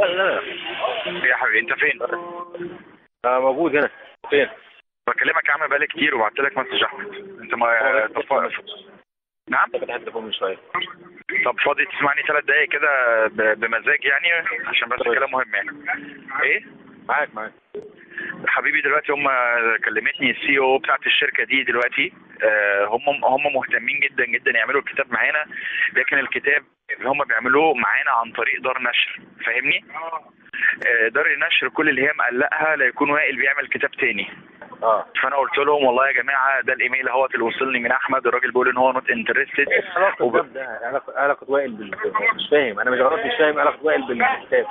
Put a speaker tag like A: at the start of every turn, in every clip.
A: لا.
B: يا حبيبي انت فين؟
A: موجود هنا. فين؟
B: بكلمك يا عم بقالي كتير وبعت لك مسج احمد. انت ما نعم؟
A: فتحت التليفون من شويه.
B: طب فاضي تسمعني 3 دقايق كده بمزاج يعني عشان بس الكلام مهم يعني. ايه؟
A: معاك.
B: حبيبي دلوقتي هم كلمتني السي او بتاعت الشركه دي دلوقتي. هم مهتمين جدا جدا يعملوا الكتاب معانا، لكن الكتاب اللي هم بيعملوه معانا عن طريق دار نشر، فاهمني؟ دار النشر كل اللي هي مقلقها لا يكون وائل بيعمل كتاب تاني. فانا قلت لهم والله يا جماعه ده الايميل اهوت اللي وصلني من احمد، الراجل بيقول ان هو نوت انترستد.
A: ايه علاقه ده علاقه وائل مش فاهم. انا مش فاهم علاقه وائل بالكتاب.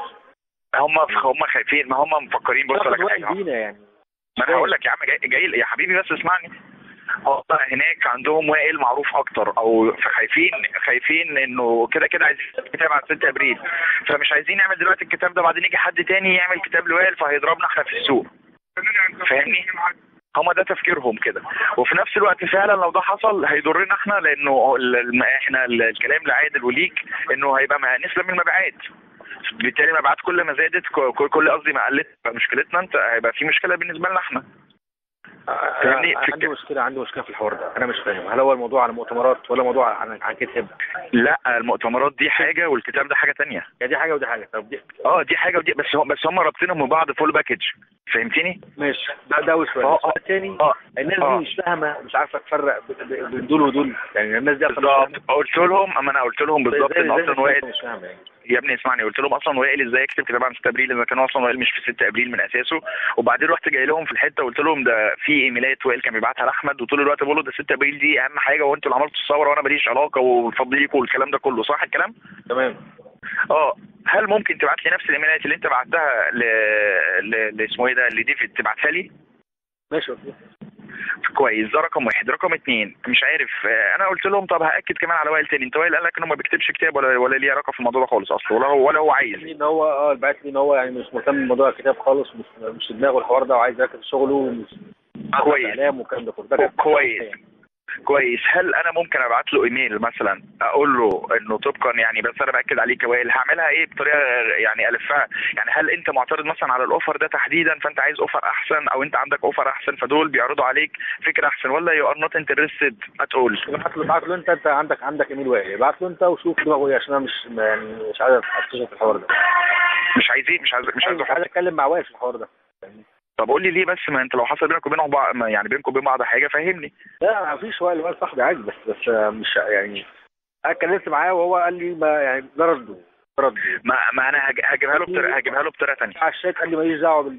B: هم خايفين، ما هم مفكرين. بص لك حاجه
A: بينا يعني.
B: ما انا هقول لك يا عم، جاي يا حبيبي بس اسمعني. هناك عندهم وائل معروف اكتر، او خايفين انه كده عايزين كتاب على 6 ابريل، فمش عايزين نعمل دلوقتي الكتاب ده بعدين يجي حد تاني يعمل كتاب لوائل فهيضربنا احنا في السوق، فاهمني؟ هما ده تفكيرهم كده. وفي نفس الوقت فعلا لو ده حصل هيضرنا احنا، لانه احنا الكلام لعادل وليك انه هيبقى نسبه من المبيعات، بالتالي المبيعات كل ما زادت كل قصدي ما قلت مشكلتنا انت هيبقى في مشكله بالنسبه لنا احنا.
A: عندي مشكله في الحوار ده. انا مش فاهم هل هو الموضوع عن مؤتمرات ولا موضوع عن كتاب؟
B: لا المؤتمرات دي حاجه والكتاب ده حاجه تانية.
A: يعني دي حاجه ودي حاجه. طب
B: دي حاجه ودي، بس هم رابطينهم ببعض فول باكج، فهمتني؟
A: ماشي. ده وسؤال الثاني. الناس دي مش فاهمه، مش عارفه تفرق بين دول ودول، يعني الناس دي
B: بالظبط. انا قلت لهم بالظبط ان اصلا وائل
A: مش فاهمه يعني.
B: يا ابني اسمعني، قلت لهم اصلا وائل ازاي يكتب كتاب عن 6 ابريل اذا كان اصلا وائل مش في 6 ابريل من اساسه. وبعدين رحت جاي لهم في الحته وقلت لهم ده في ايميلات وائل كان بيبعتها لاحمد وطول الوقت بقول له ده 6 ابريل دي اهم حاجه وانتوا اللي عملتوا الثوره وانا ماليش علاقه وبفضل ليكم والكلام ده كله، صح الكلام؟
A: تمام.
B: هل ممكن تبعت لي نفس الايميلات اللي انت بعتها اسمه ايه ده اللي دي تبعتها لي؟
A: ماشي
B: كويس. ده رقم 1. رقم 2 مش عارف، انا قلت لهم طب هاكد كمان على وائل تاني. انت وائل قال لك انه ما بيكتبش كتاب ولا ليه علاقه في الموضوع ده خالص اصلا، ولا هو عايز
A: ان هو بعت لي ان هو يعني مش مهتم بموضوع الكتاب خالص، مش في دماغه الحوار ده وعايز يركز في شغله ومش
B: كويس
A: اعلام والكلام ده كله.
B: كويس. هل انا ممكن ابعت له ايميل مثلا اقول له انه طبقا يعني، بس انا باكد عليك يا وائل هعملها ايه بطريقه يعني الفها، يعني هل انت معترض مثلا على الاوفر ده تحديدا فانت عايز اوفر احسن، او انت عندك اوفر احسن فدول بيعرضوا عليك فكره احسن، ولا يو ار نوت انترستد اتقول؟
A: ابعت له انت عندك ايميل وائل، ابعت له انت وشوف دماغه ايه، عشان انا مش عايز اتكلم في الحوار ده.
B: مش عايز
A: اتكلم مع وائل في الحوار ده.
B: طب قول لي ليه بس؟ ما انت لو حصل بينك وبينهم يعني بينكم وبين بعض حاجه فهمني.
A: لا مفيش. وائل صاحبي عادي، بس مش يعني انا اتكلمت معاه وهو قال لي ما يعني ده رده.
B: ما انا هجيبها له بطريقه ثانيه.
A: على الشات قال لي ماليش دعوه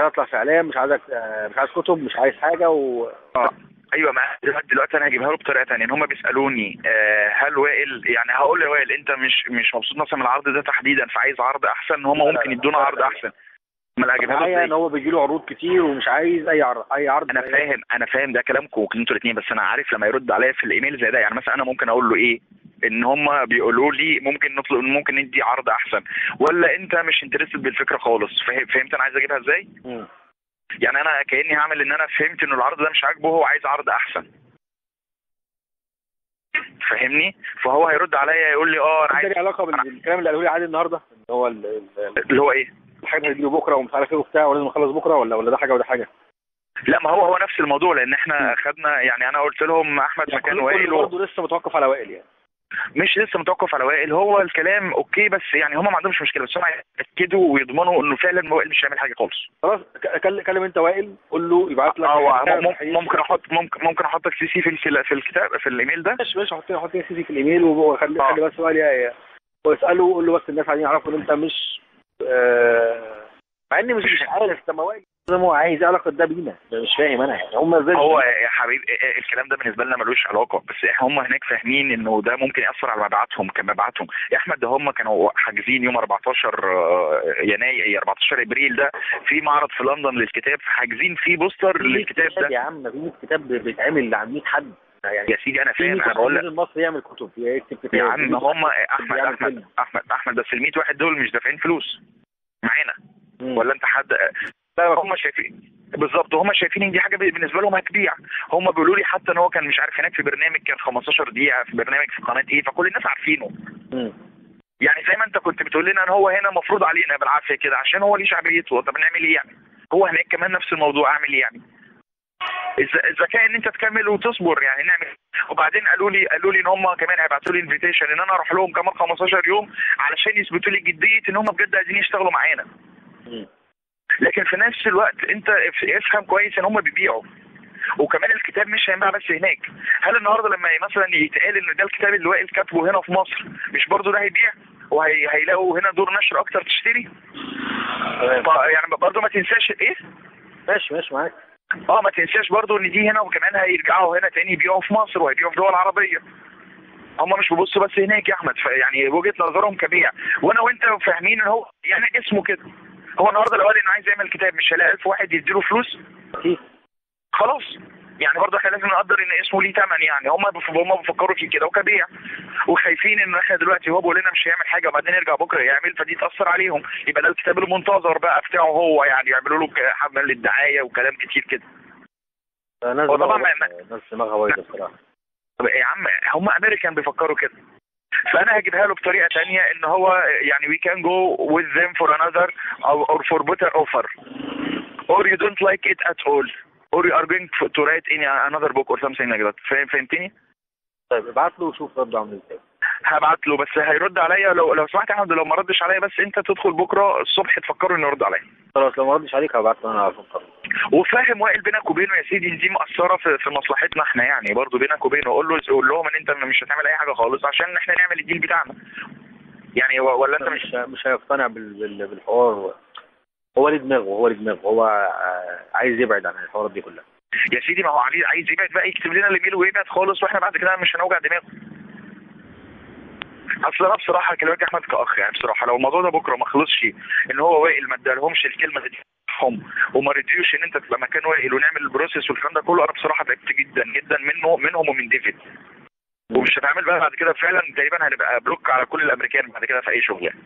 A: هطلع في اعلام، مش عايز كتب، مش عايز حاجه
B: ايوه. ما دلوقتي انا هجيبها له بطريقه ثانيه. ان هم بيسالوني هل وائل يعني هقول له وائل انت مش مبسوط مثلا من العرض ده تحديدا فعايز عرض احسن، هم ممكن يدونا عرض احسن. ما اجيبها له
A: ان هو بيجي له عروض كتير ومش عايز اي عرض.
B: انا فاهم ده كلامكم انتوا الاثنين، بس انا عارف لما يرد عليا في الايميل زي ده، يعني مثلا انا ممكن اقول له ايه؟ ان هم بيقولوا لي ممكن ندي عرض احسن، ولا انت مش انترستد بالفكره خالص. فهمت انا عايز اجيبها ازاي؟ يعني انا كاني هعمل ان انا فهمت ان العرض ده مش عاجبه، هو عايز عرض احسن، فاهمني؟ فهو هيرد عليا يقول لي انا عايز.
A: ده علاقه بالكلام اللي قاله لي عادي النهارده
B: اللي هو ايه؟
A: الحاجات هتجي وبكره ومش عارف ايه وبتاع ولازم نخلص بكره، ولا ده حاجه وده حاجه؟
B: لا ما هو نفس الموضوع، لان احنا خدنا يعني انا قلت لهم احمد
A: يعني
B: مكان وائل
A: برضه لسه متوقف على وائل يعني.
B: مش لسه متوقف على وائل، هو الكلام اوكي، بس يعني هم ما عندهمش مشكله، بس هم يتاكدوا ويضمنوا انه فعلا وائل مش هيعمل حاجه خالص.
A: خلاص كلم انت وائل، قول له يبعت لك.
B: ممكن احطك سي في الكتاب في الايميل ده.
A: ماشي حط سي في الايميل وخلي بس وائل واساله، قول له بس الناس عايزين يعرفوا ان انت مش مع اني مش عارف. طب ما وائل هو عايز علاقه ده بينا، مش فاهم انا يعني هم ازاي.
B: هو يا حبيبي الكلام ده بالنسبه لنا ملوش علاقه، بس هم هناك فاهمين انه ده ممكن ياثر على مبيعاتهم كمبيعاتهم. يا احمد ده هم كانوا حاجزين يوم 14 يناير 14 ابريل ده في معرض في لندن للكتاب، حاجزين فيه بوستر للكتاب ده.
A: يا عم في كتاب بيتعمل عن 100 حد
B: يعني. يا سيدي انا فاهم، انا بقول لك
A: المصري يعمل كتب يكتب كتاب
B: يا عم. هم احمد بس ال 100 واحد دول مش دافعين فلوس معانا ولا انت حد؟ هم شايفين بالظبط، هم شايفين ان دي حاجه بالنسبه لهم هتبيع. هم بيقولوا لي حتى ان هو كان مش عارف هناك في برنامج كان 15 دقيقه في برنامج في قناه ايه، فكل الناس عارفينه. يعني زي ما انت كنت بتقول لنا ان هو هنا مفروض علينا بالعافيه كده عشان هو ليه شعبيته. طب نعمل ايه يعني؟ هو هناك كمان نفس الموضوع، اعمل ايه يعني؟ الذكاء ان انت تكمل وتصبر يعني نعمل. وبعدين قالوا لي ان هم كمان هيبعتوا لي انفيتيشن ان انا اروح لهم كمان 15 يوم علشان يثبتوا لي جديه ان هم بجد عايزين يشتغلوا معانا. لكن في نفس الوقت انت افهم كويس ان هم بيبيعوا، وكمان الكتاب مش هينباع بس هناك. هل النهارده لما مثلا يتقال ان ده الكتاب اللي وائل كاتبه هنا في مصر، مش برضه ده هيبيع وهيلاقوا هنا دور نشر اكتر تشتري؟ يعني برضه ما تنساش ايه؟
A: ماشي معاك.
B: ما تنساش برضه ان دي هنا، وكمان هيرجعوا هنا تاني يبيعوا في مصر وهيبيعوا في دول عربيه. هم مش بيبصوا بس هناك يا احمد، يعني وجهه نظرهم كبيع، وانا وانت فاهمين ان هو يعني اسمه كده. هو النهارده لو قال انه عايز يعمل كتاب مش هيلاقي 1000 واحد يديله فلوس؟
A: اكيد.
B: خلاص يعني برضه احنا لازم نقدر ان اسمه ليه ثمن. يعني هم بيفكروا في كده وكبيع، وخايفين ان احنا دلوقتي هو بيقول لنا مش هيعمل حاجه وبعدين يرجع بكره يعمل، فدي تاثر عليهم. يبقى ده الكتاب المنتظر بقى بتاعه هو، يعني يعملوا له حمل للدعايه وكلام كتير كده.
A: طبعا ناس دماغها بايظه بصراحه.
B: يا عم هم امريكان بيفكروا كده، فانا هجيبها له بطريقه ثانيه ان هو يعني we can go with them for another or for better offer or you don't like it at all or you are going to write in another book or something like that. فهمتني؟
A: طيب ابعت له وشوف رد عامل ازاي.
B: هبعت له بس هيرد عليا لو سمحت يا احمد. لو ما ردش عليا بس انت تدخل بكره الصبح تفكروا انه يرد عليا.
A: خلاص لو ما ردش عليك هبعت له انا على طول.
B: وفاهم وائل بينك وبينه يا سيدي دي مأثره في مصلحتنا احنا، يعني برضه بينك وبينه قول لهم ان انت مش هتعمل اي حاجه خالص عشان احنا نعمل الديل بتاعنا. يعني ولا انت
A: مش هيقتنع بالحوار. هو ليه دماغه هو عايز يبعد عن الحوارات دي كلها.
B: يا سيدي ما هو عايز يبعد بقى يكتب لنا الايميل ويبعد خالص، واحنا بعد كده مش هنوجع دماغه. اصل انا بصراحه كلامك يا احمد كاخ، يعني بصراحه لو الموضوع ده بكره ما خلصش ان هو وائل ما ادالهمش الكلمه دي وما رضيوش ان انت تبقى مكان وائل ونعمل البروسيس والكلام ده كله، انا بصراحه تعبت جدا جدا منهم ومن ديفيد. ومش هتعمل بقى بعد كده فعلا تقريبا هنبقى بلوك على كل الامريكان بعد كده في اي شغل يعني.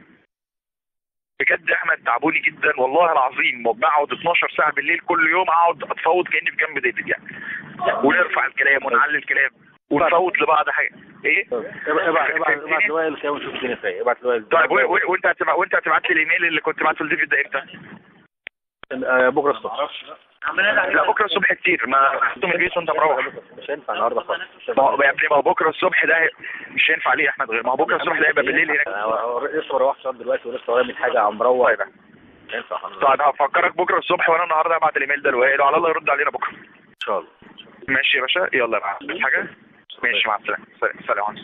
B: بجد يا احمد تعبوني جدا والله العظيم، بقعد 12 ساعه بالليل كل يوم اقعد اتفاوض كاني في جنب ديفيد يعني، ونرفع الكلام ونعلي الكلام ونفوت لبعض حاجه. ايه؟
A: ابعت لوائل كده ونشوف الدنيا فيها. ابعت لوائل.
B: طيب وانت هتبعت لي الايميل اللي كنت بعته لديفيد ده امتى؟
A: بكره الصبح.
B: لا بكره الصبح كتير، ما خدته من البيت وانت مروح.
A: مش هينفع النهارده خالص.
B: ما هو بكره الصبح ده مش هينفع ليه يا احمد غير ما هو بكره الصبح ده هيبقى بالليل هناك.
A: لسه ما روحتش دلوقتي ولسه ورايا من حاجه عم مروح.
B: طيب هفكرك بكره الصبح، وانا النهارده هبعت الايميل ده لوائل وعلى الله يرد علينا بكره
A: ان شاء الله.
B: ماشي يا باشا، يلا يا معلم حاجه. ماشي مع السلامه. سلام.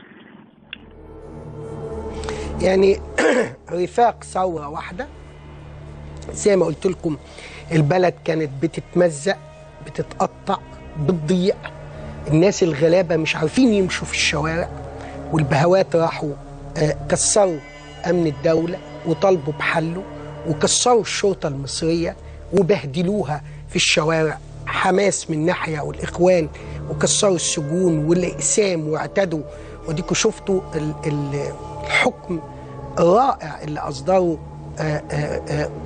C: يعني رفاق ثوره واحده زي ما قلت لكم، البلد كانت بتتمزق بتتقطع بتضيع، الناس الغلابه مش عارفين يمشوا في الشوارع، والبهوات راحوا كسروا امن الدوله وطالبوا بحله، وكسروا الشرطه المصريه وبهدلوها في الشوارع، حماس من ناحيه والاخوان، وكسروا السجون والاقسام واعتدوا. وديكوا شفتوا الحكم الرائع اللي اصدره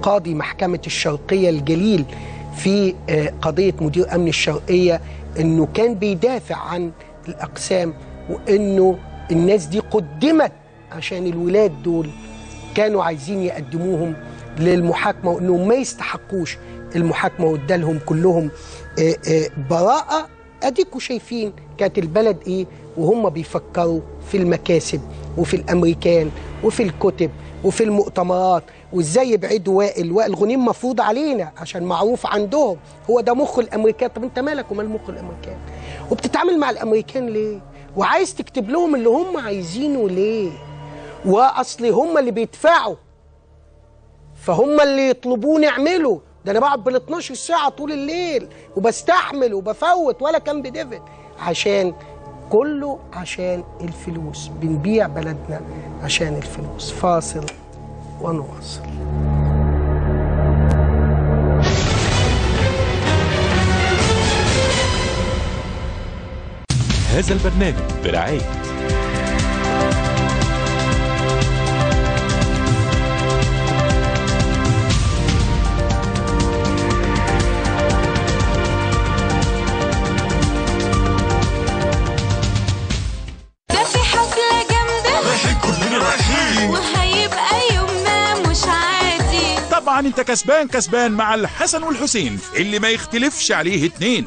C: قاضي محكمة الشرقية الجليل في قضية مدير أمن الشرقية، إنه كان بيدافع عن الأقسام، وإنه الناس دي قدمت عشان الولاد دول كانوا عايزين يقدموهم للمحاكمة، وإنهم ما يستحقوش المحاكمة، وادالهم كلهم براءة. أديكوا شايفين كانت البلد إيه وهم بيفكروا في المكاسب وفي الأمريكان وفي الكتب وفي المؤتمرات، وازاي يبعدوا وائل غنيم مفروض علينا عشان معروف عندهم هو ده مخ الامريكان. طب انت مالك ومال مخ الامريكان؟ وبتتعامل مع الامريكان ليه؟ وعايز تكتب لهم اللي هم عايزينه ليه؟ واصل هم اللي بيدفعوا، فهم اللي يطلبوني اعمله. ده انا بقعد بال 12 ساعه طول الليل وبستحمل وبفوت ولا كان بديفيد، عشان كله عشان الفلوس. بنبيع بلدنا عشان الفلوس. فاصل ونواصل.
D: هذا البرنامج برعاية
E: ده في حفلة جامدة رايحين كلنا رايحين
D: طبعا انت كسبان كسبان مع الحسن والحسين اللي ما يختلفش عليه اتنين.